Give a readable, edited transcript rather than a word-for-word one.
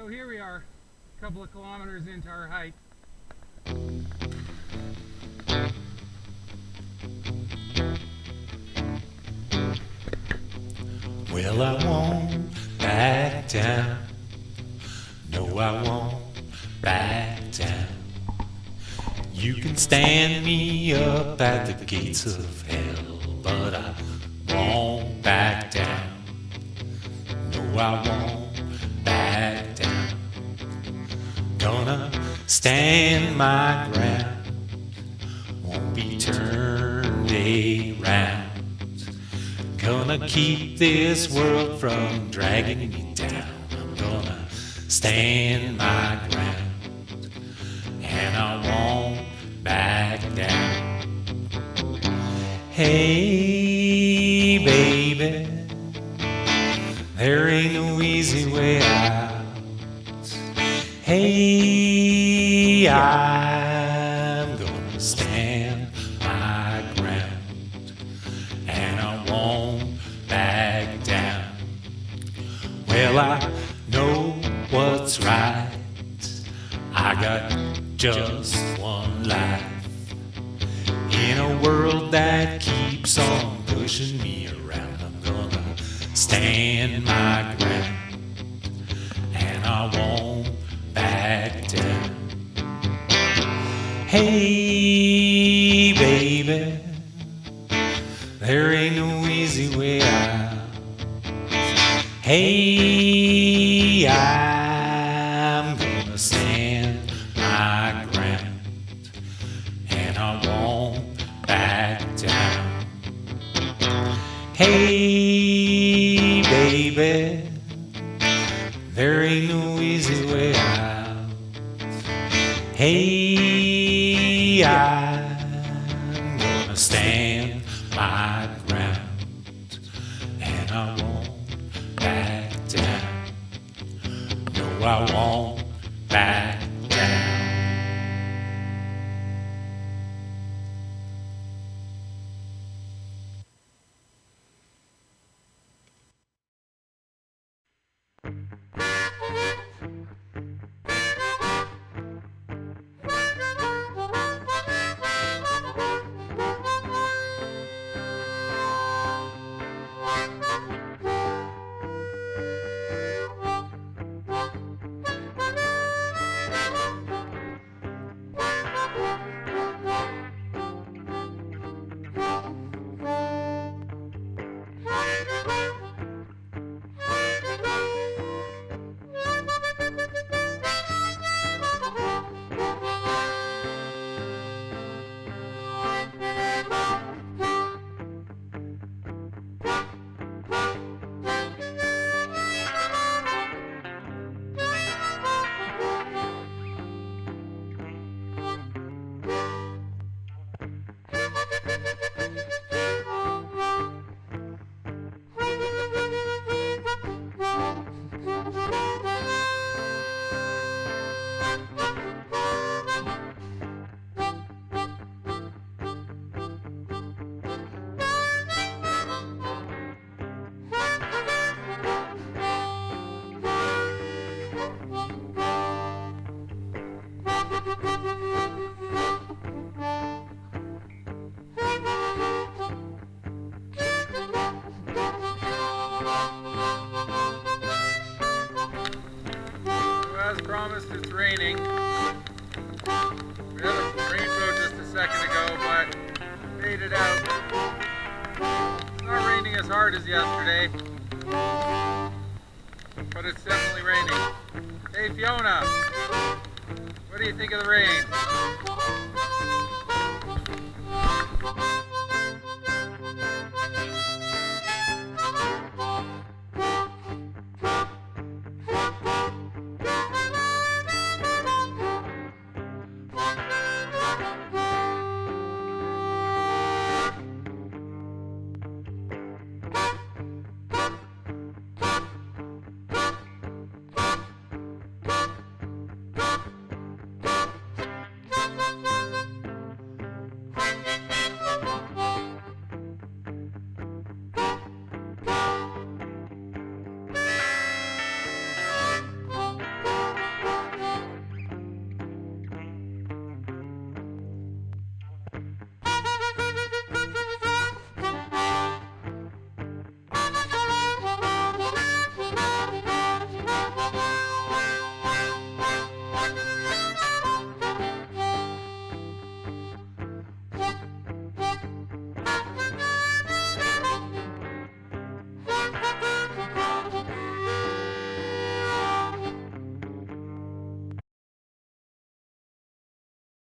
So here we are, a couple of kilometers into our hike. Well, I won't back down. No, I won't back down. You can stand me up at the gates of hell, but I won't back down. No, I won't back down. Gonna stand my ground, won't be turned around. Gonna keep this world from dragging me down. I'm gonna stand my ground, and I won't back down. Hey, baby, there ain't no easy way out. Hey, I'm gonna stand my ground, and I won't back down. Well, I know what's right. I got just one life in a world that keeps on pushing me around. I'm gonna stand my ground, and I won't back down. Hey, baby, there ain't no easy way out. Hey, I'm gonna stand my ground, and I won't back down. Hey, baby, there ain't no easy way out. Hey, I'm gonna stand my ground, and I won't back down. No, I won't back down. As promised, it's raining. We had a rainbow just a second ago, but it faded out. It's not raining as hard as yesterday, but it's definitely raining. Hey Fiona, what do you think of the rain?